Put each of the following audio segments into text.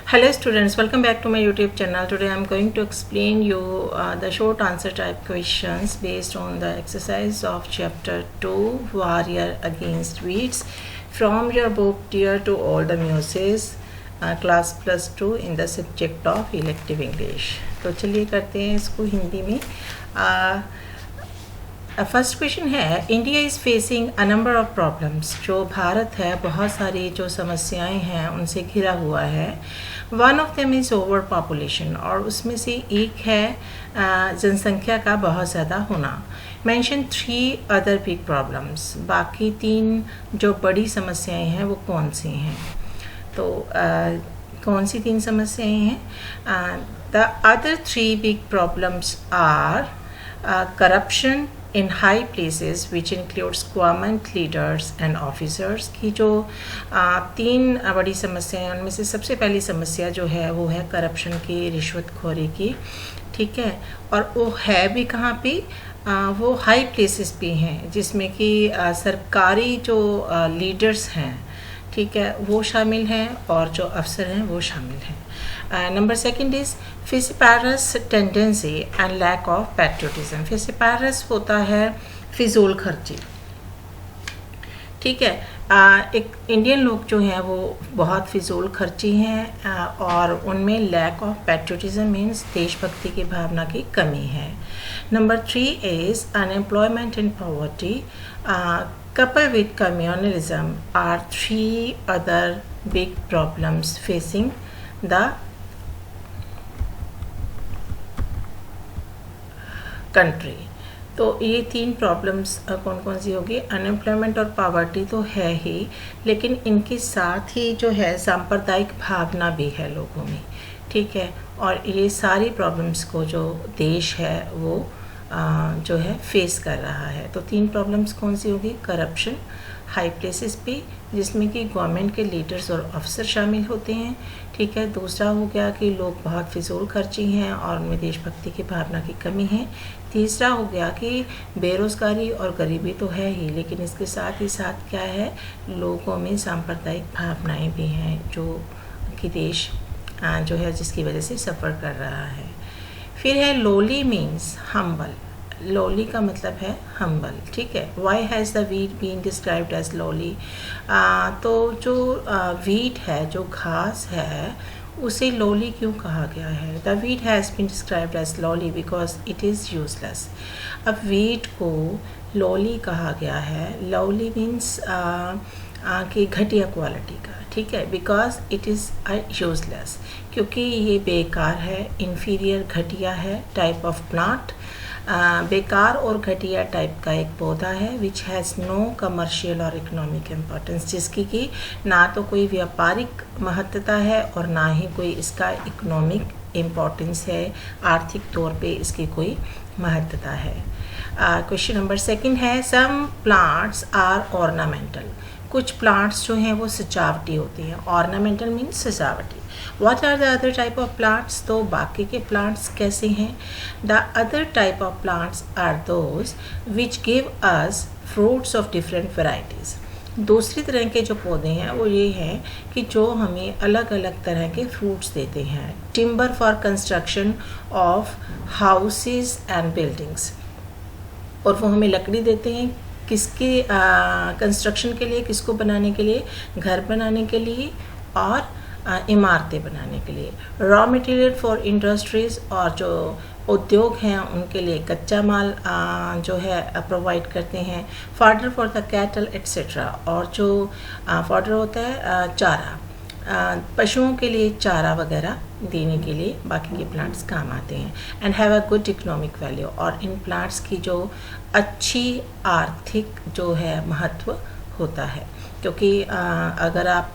Hello students, welcome back to my YouTube channel. Today I am going to explain you the short answer type questions based on the exercise of chapter 2 Warrior Against Weeds from your book Dear to All the Muses class +2 in the subject of elective English. तो चलिए करते हैं इसको हिंदी में. First question है, India is facing a number of problems. जो भारत है बहुत सारी जो समस्याएं हैं उनसे घिरा हुआ है. One of them is over population, और उसमें से एक है जनसंख्या का बहुत ज़्यादा होना. Mention 3 other big problems. बाकी 3 जो बड़ी समस्याएं हैं वो कौन सी हैं? तो कौन सी 3 समस्याएं हैं? The other 3 big problems are corruption in high places which includes government leaders and officers. की जो 3 बड़ी समस्याएं, उनमें से सबसे पहली समस्या जो है वो है करप्शन की, रिश्वतखोरी की. ठीक है, और वो है भी कहाँ पे? वो हाई प्लेसेस पे हैं जिसमें कि सरकारी जो लीडर्स हैं, ठीक है, वो शामिल हैं और जो अफसर हैं वो शामिल हैं. Number second is fissiparous tendency and lack of patriotism. Fissiparous होता है फिजूल खर्ची. ठीक है, एक इंडियन लोग जो हैं वो बहुत फिजूल खर्ची हैं और उनमें लैक ऑफ पैट्रियोटिज्म मीन्स देशभक्ति की भावना की कमी है. Number 3 is unemployment and poverty coupled with communalism are 3 other big problems facing the country. तो ये 3 प्रॉब्लम्स कौन कौन सी होगी? अनएम्प्लॉयमेंट और पॉवर्टी तो है ही, लेकिन इनके साथ ही जो है सांप्रदायिक भावना भी है लोगों में. ठीक है, और ये सारी प्रॉब्लम्स को जो देश है वो जो है फेस कर रहा है. तो 3 प्रॉब्लम्स कौन सी होगी? करप्शन हाई प्लेसेस पे जिसमें कि गवर्नमेंट के लीडर्स और अफसर शामिल होते हैं. ठीक है, दूसरा हो गया कि लोग बहुत फिजूल खर्ची हैं और उनमें देशभक्ति की भावना की कमी है. तीसरा हो गया कि बेरोज़गारी और गरीबी तो है ही, लेकिन इसके साथ ही साथ क्या है, लोगों में सांप्रदायिक भावनाएं भी हैं जो कि देश जो है जिसकी वजह से सफ़र कर रहा है. फिर है लोली मीन्स हम्बल. लोली का मतलब है हम्बल. ठीक है, why has the weed been described as lowly? तो जो वीट है, जो घास है, उसे लोली क्यों कहा गया है? The weed has been described as lowly because it is useless. अब वीट को लोली कहा गया है. लोली मीन्स कि घटिया क्वालिटी का. ठीक है, बिकॉज इट इज़ यूजलेस, क्योंकि ये बेकार है, इन्फीरियर, घटिया है टाइप ऑफ प्लांट. बेकार और घटिया टाइप का एक पौधा है विच हैज़ नो कमर्शियल और इकोनॉमिक इम्पोर्टेंस, जिसकी कि ना तो कोई व्यापारिक महत्वता है और ना ही कोई इसका इकोनॉमिक इम्पोर्टेंस है, आर्थिक तौर पे इसकी कोई महत्वता है. क्वेश्चन नंबर 2 है, सम प्लांट्स आर ऑर्नामेंटल. कुछ प्लांट्स जो हैं वो सजावटी होती हैं. ऑर्नामेंटल मीन्स सजावटी. What are the other type of plants? तो बाकी के plants कैसे हैं? The other type of plants are those which give us fruits of different varieties. दूसरी तरह के जो पौधे हैं वो ये हैं कि जो हमें अलग अलग तरह के फ्रूट्स देते हैं. Timber for construction of houses and buildings. और वो हमें लकड़ी देते हैं किसके कंस्ट्रक्शन के लिए, किसको बनाने के लिए? घर बनाने के लिए और इमारतें बनाने के लिए. रॉ मटेरियल फॉर इंडस्ट्रीज़, और जो उद्योग हैं उनके लिए कच्चा माल जो है प्रोवाइड करते हैं. Fodder for the cattle etcetera, और जो फॉडर होता है चारा, पशुओं के लिए चारा वगैरह देने के लिए बाकी के प्लांट्स काम आते हैं. And have a good economic value, और इन प्लांट्स की जो अच्छी आर्थिक जो है महत्व होता है. क्योंकि अगर आप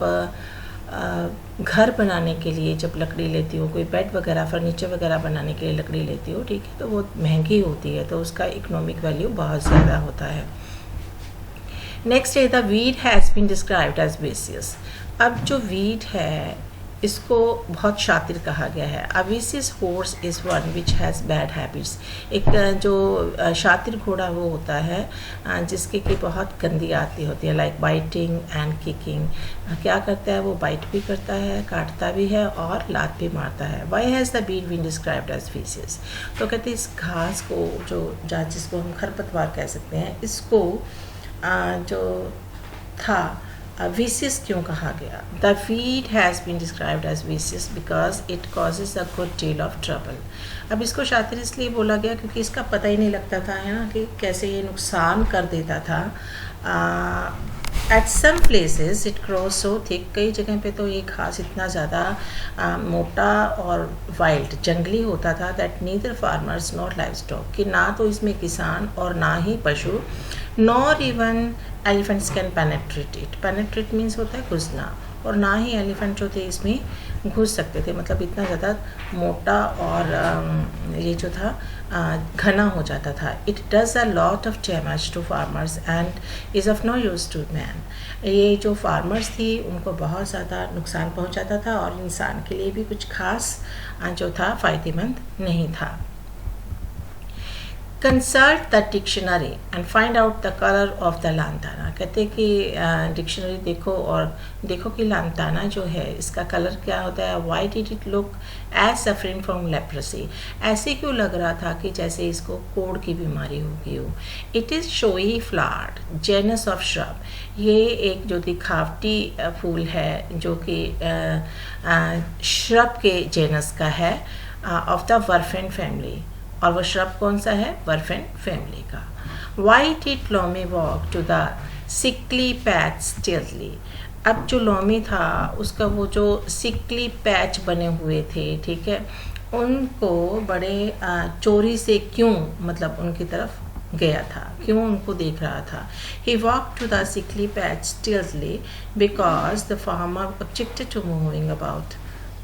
घर बनाने के लिए जब लकड़ी लेती हो, कोई बेड वगैरह, फर्नीचर वगैरह बनाने के लिए लकड़ी लेती हो, ठीक है, तो वो महंगी होती है, तो उसका इकोनॉमिक वैल्यू बहुत ज़्यादा होता है. नेक्स्ट है, the weed has been described as vicious. अब जो वीट है इसको बहुत शातिर कहा गया है। A vicious horse is one which has bad habits. एक जो शातिर घोड़ा वो होता है जिसकी कि बहुत गंदी आदतें होती है, लाइक बाइटिंग एंड किकिंग। क्या करता है वो? बाइट भी करता है, काटता भी है और लात भी मारता है। Why has the weed been described as vicious? तो कहते हैं इस घास को जो जिसको हम खरपतवार कह सकते हैं, इसको जो था vicious क्यों कहा गया? The weed has been described as vicious because it causes a good deal of trouble. अब इसको शातिर इसलिए बोला गया क्योंकि इसका पता ही नहीं लगता था, है ना, कि कैसे ये नुकसान कर देता था। At some places it grows so thick, कई जगह पे तो ये घास इतना ज़्यादा मोटा और वाइल्ड जंगली होता था, that neither farmers nor livestock, कि ना तो इसमें किसान और ना ही पशु, nor even elephants can penetrate it. Penetrate means होता है घुसना, और ना ही एलिफेंट जो थे इसमें घुस सकते थे, मतलब इतना ज़्यादा मोटा और ये जो था घना हो जाता था। It does a lot of damage to farmers and is of no use to man. ये जो फार्मर्स थी उनको बहुत ज़्यादा नुकसान पहुंचाता था और इंसान के लिए भी कुछ खास जो था फ़ायदेमंद नहीं था। Consult the dictionary and find out the colour of the lantana. कहते कि डिक्शनरी देखो और देखो कि लांताना जो है इसका कलर क्या होता है। Why did it look as suffering from leprosy? ऐसे क्यों लग रहा था कि जैसे इसको कोढ़ की बीमारी हो गई हो। It is showy flowered genus of shrub. ये एक जो दिखावटी फूल है जो कि श्रब के जेनस का है, ऑफ द वर्फेन फैमिली। और वो श्रब कौन सा है? वर्फेन फैमिली का। Why did Lomi walk to the sickly patch stealthily? अब जो लोमी था उसका वो जो सिकली पैच बने हुए थे, ठीक है, उनको बड़े चोरी से क्यों, मतलब उनकी तरफ गया था, क्यों उनको देख रहा था। He walk to the sickly patch stealthily because the farmer objected to moving about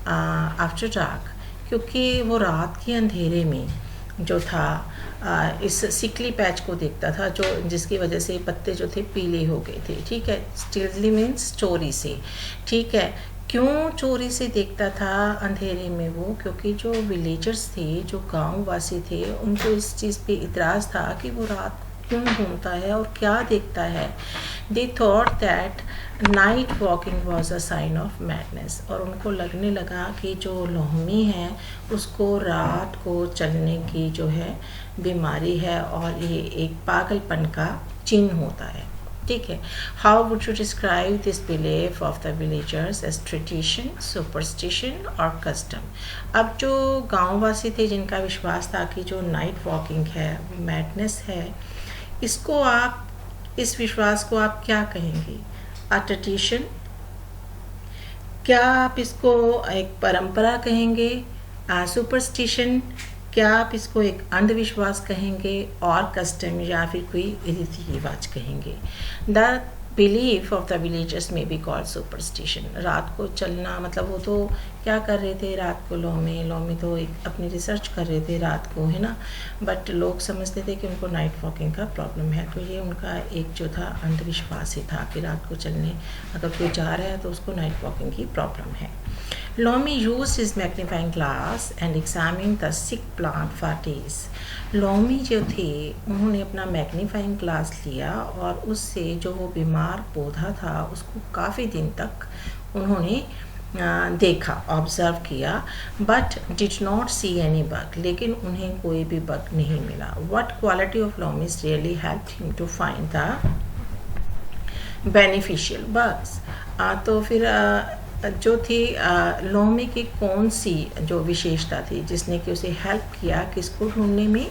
after dark. क्योंकि वो रात के अंधेरे में जो था इस सिकली पैच को देखता था, जो जिसकी वजह से पत्ते जो थे पीले हो गए थे, ठीक है। स्टिल्टली मीन्स चोरी से, ठीक है। क्यों चोरी से देखता था अंधेरे में वो? क्योंकि जो विलेजर्स थे, जो गांव वासी थे, उनको इस चीज़ पे इतराज़ था कि वो रात क्यों घूमता है और क्या देखता है। They thought that night walking was a sign of madness. और उनको लगने लगा कि जो लोहमी है उसको रात को चलने की जो है बीमारी है और ये एक पागलपन का चिन्ह होता है, ठीक है। How would you describe this belief of the villagers as tradition, superstition और कस्टम? अब जो गांववासी थे जिनका विश्वास था कि जो नाइट वॉकिंग है मैडनेस है, इसको आप, इस विश्वास को आप क्या कहेंगे? अ ट्रेडिशन? क्या आप इसको एक परंपरा कहेंगे? सुपरस्टिशन? क्या आप इसको एक अंधविश्वास कहेंगे? और कस्टम या फिर कोई रीति रिवाज कहेंगे? The belief of the villagers में बी कॉल्ड सुपरस्टिशन। रात को चलना, मतलब वो तो क्या कर रहे थे रात को, लोमी तो एक अपनी रिसर्च कर रहे थे रात को, है ना, बट लोग समझते थे कि उनको नाइट वॉकिंग का प्रॉब्लम है, तो ये उनका एक जो था अंधविश्वास ही था कि रात को चलने अगर कोई जा रहा है तो उसको नाइट वॉकिंग की प्रॉब्लम है। Loamy used his magnifying glass and examine the sick plant for days. Loamy जो थे उन्होंने अपना मैग्नीफाइंग ग्लास लिया और उससे जो वो बीमार पौधा था उसको काफ़ी दिन तक उन्होंने देखा, ऑब्ज़र्व किया, but did not see any bug. लेकिन उन्हें कोई भी बग नहीं मिला। What quality of Lomi's really helped him to find the beneficial bugs? तो फिर जो थी लोमी की कौन सी जो विशेषता थी जिसने कि उसे हेल्प किया किसको ढूंढने में?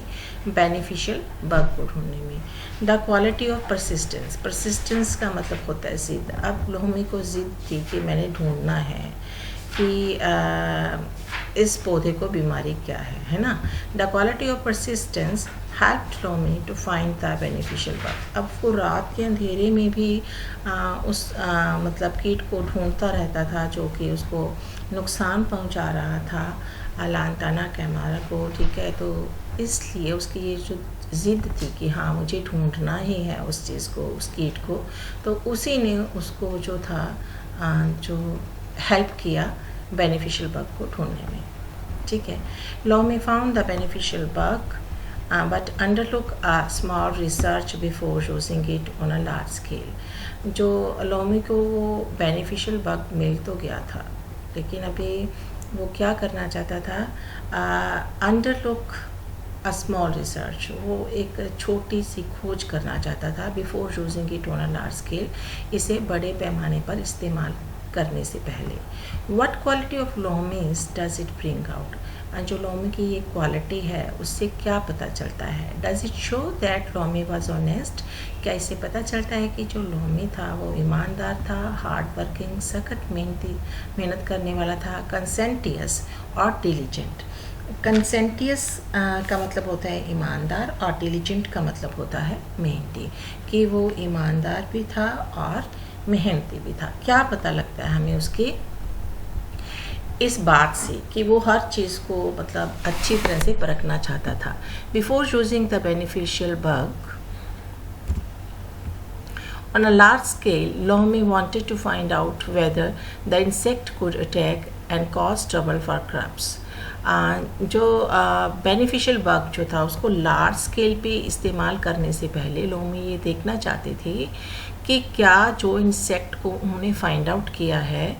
बेनिफिशियल बग को ढूंढने में। The quality of persistence. Persistence का मतलब होता है जिद। अब लोमी को जिद थी कि मैंने ढूंढना है कि इस पौधे को बीमारी क्या है ना। The quality of persistence helped Lomie to find the beneficial bug. अब वो रात के अंधेरे में भी उस मतलब कीट को ढूंढता रहता था जो कि उसको नुकसान पहुंचा रहा था लांताना कैमारा को, ठीक है। तो इसलिए उसकी ये जो ज़िद थी कि हाँ मुझे ढूंढना ही है उस चीज़ को, उस कीट को, तो उसी ने उसको जो था जो हेल्प किया बेनिफिशियल बग को ढूंढने में, ठीक है। Loamy found the beneficial bug but undertook a small research before using it on a large scale। जो लोमी को वो बेनिफिशियल बग मिल तो गया था, लेकिन अभी वो क्या करना चाहता था, अंडरलुक अ स्मॉल रिसर्च, वो एक छोटी सी खोज करना चाहता था before using it on a large scale, इसे बड़े पैमाने पर इस्तेमाल करने से पहले। What quality of Lomi's does it bring out, जो लोमी की ये क्वालिटी है उससे क्या पता चलता है। Does it show that Lomi was honest, क्या इससे पता चलता है कि जो लोमी था वो ईमानदार था, हार्ड वर्किंग, सख्त मेहनत करने वाला था, कंसेंटियस और डिलीजेंट। कंसेंटियस का मतलब होता है ईमानदार और डिलीजेंट का मतलब होता है मेहनती, कि वो ईमानदार भी था और मेहनती भी था। क्या पता लगता है हमें उसके इस बात से कि वो हर चीज़ को मतलब अच्छी तरह से परखना चाहता था। Before using the beneficial bug on a large scale, Lomi wanted to find out whether the insect could attack and cause trouble for crops। जो बेनिफिशियल बग जो था उसको लार्ज स्केल पे इस्तेमाल करने से पहले लोमी ये देखना चाहते थे कि क्या जो इंसेक्ट को उन्होंने फाइंड आउट किया है,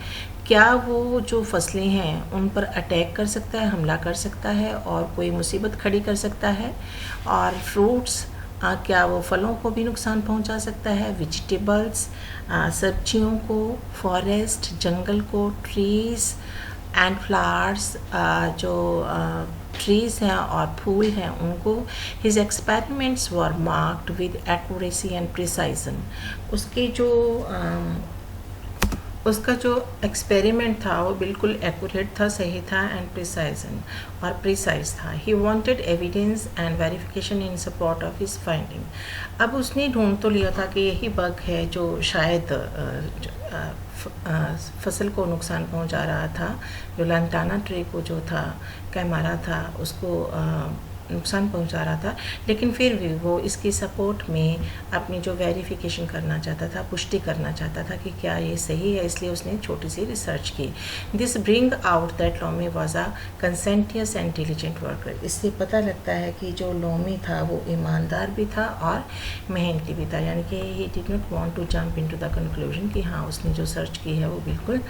क्या वो जो फसलें हैं उन पर अटैक कर सकता है, हमला कर सकता है और कोई मुसीबत खड़ी कर सकता है, और फ्रूट्स क्या वो फलों को भी नुकसान पहुंचा सकता है, वेजिटेबल्स सब्जियों को, फॉरेस्ट जंगल को, ट्रीज़ एंड फ्लावर्स जो ट्रीज़ हैं और फूल हैं उनको। His experiments were marked with accuracy and precision. उसका जो एक्सपेरिमेंट था वो बिल्कुल एक्यूरेट था, सही था, एंड प्रिसाइज था। He wanted evidence and verification in support of his finding. अब उसने ढूंढ तो लिया था कि यही बग है जो शायद फसल को नुकसान पहुंचा रहा था, जो लंटाना ट्री को जो था कैमारा था उसको नुकसान पहुंचा रहा था, लेकिन फिर भी वो इसकी सपोर्ट में अपनी जो वेरिफिकेशन करना चाहता था, पुष्टि करना चाहता था कि क्या ये सही है, इसलिए उसने छोटी सी रिसर्च की। This bring out that Lomi was a conscientious and diligent worker. इससे पता लगता है कि जो लोमी था वो ईमानदार भी था और मेहनती भी था, यानी कि he did not want to jump into the conclusion कि हाँ उसने जो सर्च की है वो बिल्कुल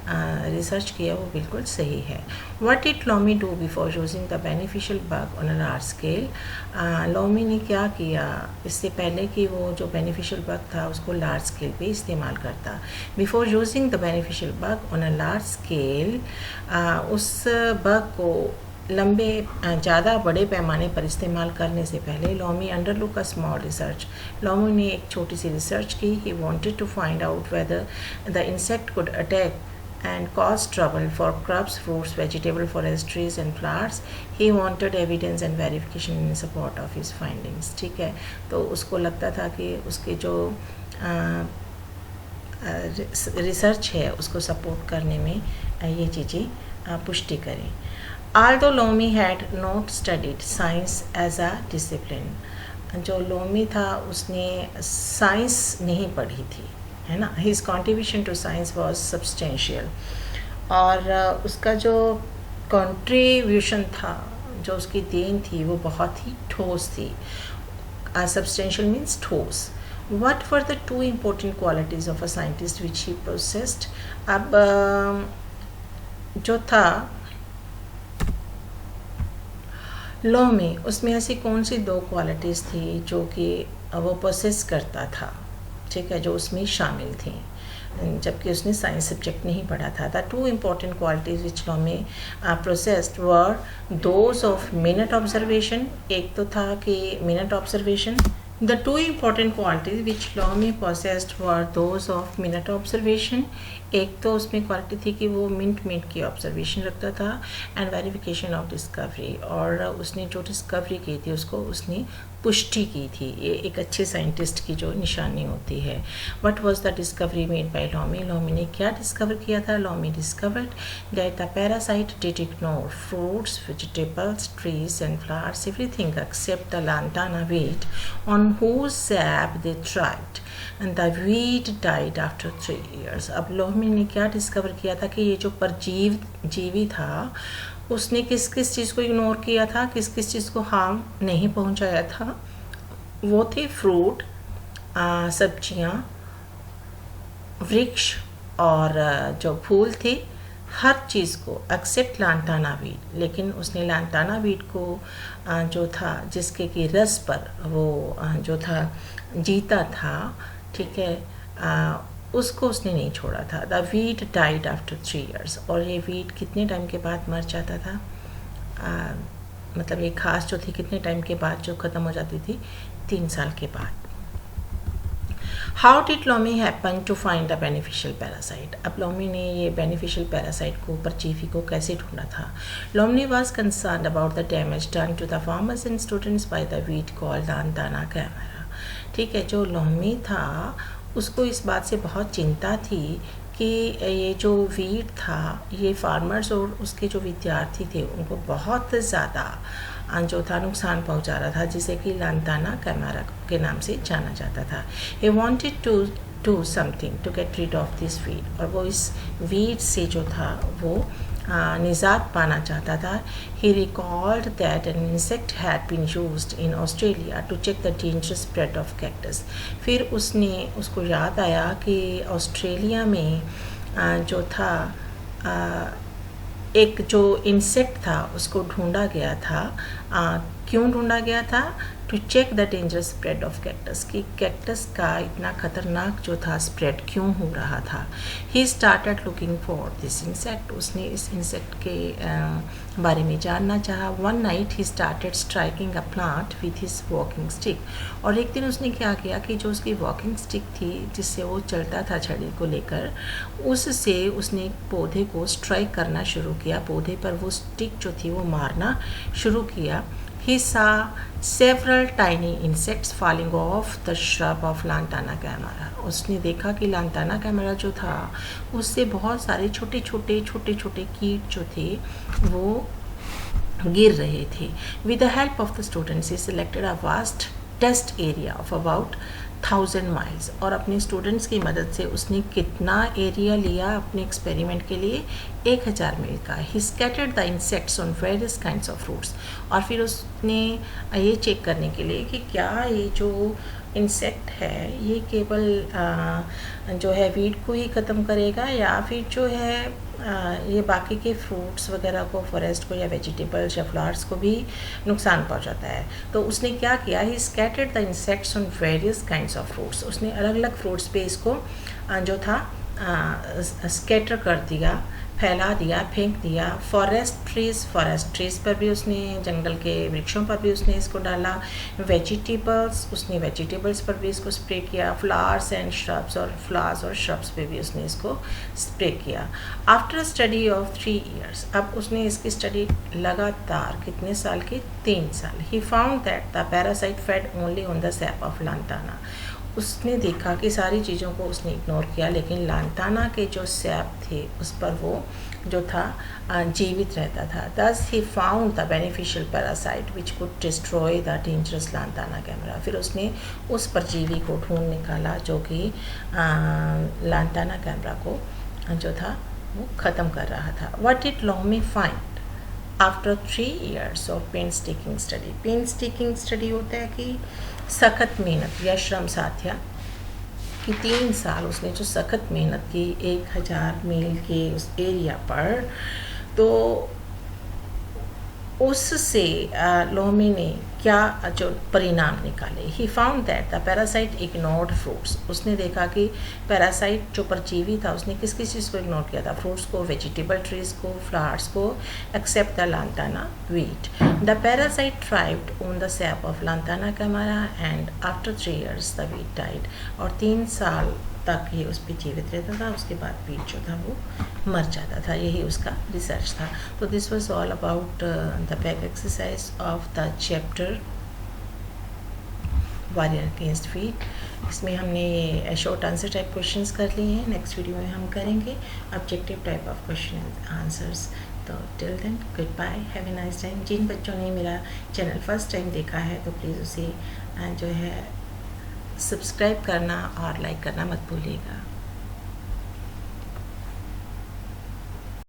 रिसर्च किया वो बिल्कुल सही है। What did loamy do before using the beneficial bug on a large scale. Loamy ने क्या किया इससे पहले कि वो जो बेनिफिशियल बग था उसको लार्ज स्केल पे इस्तेमाल करता। Before using the beneficial bug on a large scale, उस बग को ज़्यादा बड़े पैमाने पर इस्तेमाल करने से पहले Lomi undertook a small research. Lomi ने एक छोटी सी रिसर्च की। He wanted to find out whether the insect could attack and cause trouble for crops, fruits, vegetable, forest, trees and flowers। He wanted evidence and verification in support of his findings। ठीक है, तो उसको लगता था कि उसके जो research है उसको सपोर्ट करने में ये चीज़ें पुष्टि करें। Although Lomi had not studied science as a discipline, जो लोमी था उसने साइंस नहीं पढ़ी थी, है ना। His contribution to science was substantial, और उसका जो कॉन्ट्रीब्यूशन था, जो उसकी देन थी वो बहुत ही ठोस थी। सब्सटेंशियल मीन्स ठोस। What were the two important qualities of a scientist which he possessed? अब जो था लोमी, उसमें ऐसी कौन सी दो क्वालिटीज़ थी जो कि वो पोसेस करता था, ठीक है, जो उसमें शामिल थी, जबकि उसने साइंस सब्जेक्ट नहीं पढ़ा था। The two important qualities which loamy processed were those of minute observation. एक तो था कि minute observation. The two important qualities which Lomi possessed were those of minute observation। एक तो उसमें क्वालिटी थी कि वो मिनट की ऑब्जर्वेशन रखता था, एंड वेरिफिकेशन ऑफ डिस्कवरी, और उसने जो डिस्कवरी की थी उसको उसने पुष्टि की थी। ये एक अच्छे साइंटिस्ट की जो निशानी होती है। What was the discovery made by Lomi? Loamy ने क्या डिस्कवर किया था? Loamy discovered that the parasite did ignore fruits, vegetables, trees and flowers, everything except the lantana weed on whose sap they thrived। And the weed died after 3 years। अब लोहमी ने क्या discover किया था कि ये जो परजीवी था उसने किस किस चीज़ को इग्नोर किया था, किस किस चीज़ को हार्म नहीं पहुंचाया था। वो थे फ्रूट, सब्जियां, वृक्ष और जो फूल थे, हर चीज़ को एक्सेप्ट लांटाना वीट। लेकिन उसने लांटाना वीट को जो था, जिसके कि रस पर वो जो था जीता था, ठीक है, उसको उसने नहीं छोड़ा था। The weed died after 3 years। और ये वीट कितने टाइम के बाद मर जाता था, मतलब ये घास जो थी कितने टाइम के बाद जो ख़त्म हो जाती थी, 3 साल के बाद। How did Lomie happen to find a beneficial parasite. अब लोमी ने ये बेनिफिशियल पैरासाइट को, परजीवी को कैसे ढूंढा था। Lomi was concern about the damage done to the farmers and students by the weed called lantana camara. ठीक है, जो लोमी था उसको इस बात से बहुत चिंता थी कि ये जो वीट था ये फार्मर्स और उसके जो विद्यार्थी थे उनको बहुत ज़्यादा जो था नुकसान पहुंचा रहा था, जिसे कि लांटाना कैमेरा के नाम से जाना जाता था। He wanted to do something to get rid of this weed. और वो इस वीट से जो था वो निजात पाना चाहता था। He recalled that an insect had been used in Australia to check the dangerous spread of cactus. फिर उसको याद आया कि ऑस्ट्रेलिया में जो था एक जो इंसेक्ट था उसको ढूंढा गया था। क्यों ढूंढा गया था? To check the dangerous spread of cactus, कि कैक्टस का इतना खतरनाक जो था स्प्रेड क्यों हो रहा था। He started looking for this insect. उसने इस इंसेक्ट के बारे में जानना चाहा। One night he started striking a plant with his walking stick. और एक दिन उसने क्या किया कि जो उसकी वॉकिंग स्टिक थी जिससे वो चलता था छड़ी को लेकर, उससे उसने एक पौधे को स्ट्राइक करना शुरू किया। पौधे पर वो स्टिक जो थी वो मारना शुरू किया। He saw several tiny insects falling off the shrub of Lantana camera। उसने देखा कि लांटाना कैमरा जो था उससे बहुत सारे छोटे छोटे कीट जो थे वो गिर रहे थे। With the help of the students, he selected a vast test area of about 1000 miles। और अपने स्टूडेंट्स की मदद से उसने कितना एरिया लिया अपने एक्सपेरिमेंट के लिए? 1000 मील का। He scattered the insects on various kinds of fruits. और फिर उसने ये चेक करने के लिए कि क्या ये जो इंसेक्ट है ये केवल जो है वीट को ही ख़त्म करेगा या फिर जो है ये बाकी के फ्रूट्स वगैरह को, फॉरेस्ट को या वेजिटेबल्स या फ्लावर्स को भी नुकसान पहुंचाता है। तो उसने क्या किया? He scattered the insects on various kinds of fruits. उसने अलग अलग फ्रूट्स पे इसको जो था स्कैटर कर दिया, फैला दिया, फेंक दिया। फॉरेस्ट ट्रीज़ पर भी उसने, जंगल के वृक्षों पर भी उसने इसको डाला। उसने वेजिटेबल्स पर भी इसको स्प्रे किया। फ्लावर्स और श्रब्स पे भी उसने इसको स्प्रे किया। आफ्टर स्टडी ऑफ 3 years, अब उसने इसकी स्टडी लगातार कितने साल की? 3 साल। He found that the parasite fed only on the sap of lantana. उसने देखा कि सारी चीज़ों को उसने इग्नोर किया, लेकिन लांटाना के जो सैप थे उस पर वो जो था जीवित रहता था। Thus he found the beneficial parasite which could destroy the dangerous lantana camara. फिर उसने उस परजीवी को ढूंढ निकाला जो कि लांटाना कैमरा को जो था वो ख़त्म कर रहा था। What did Lomi find after 3 years of painstaking study? Painstaking study होता है कि सख्त मेहनत या श्रम साध्या, कि 3 साल उसने जो सख्त मेहनत की 1000 मील के उस एरिया पर, तो उससे लोमी ने क्या जो परिणाम निकाले? ही found that the parasite ignored fruits. उसने देखा कि पैरासाइट जो परजीवी था उसने किस किस चीज़ को इग्नोर किया था? फ्रूट्स को, वेजिटेबल ट्रीज़ को, फ्लावर्स को, except the lantana weed. The parasite thrived on the sap of lantana camara and after 3 years the weed died. और 3 साल तक ये उस पर जीवित रहता था, उसके बाद वीट जो था वो मर जाता था। यही उसका रिसर्च था। तो this was all about the back exercise of the chapter warrior against wheat. इसमें हमने शॉर्ट आंसर टाइप क्वेश्चंस कर लिए हैं। नेक्स्ट वीडियो में हम करेंगे objective type of question and answers. तो till then good bye, have a nice time. जिन बच्चों ने मेरा चैनल फर्स्ट टाइम देखा है तो प्लीज़ उसे जो है सब्सक्राइब करना और लाइक करना मत भूलिएगा।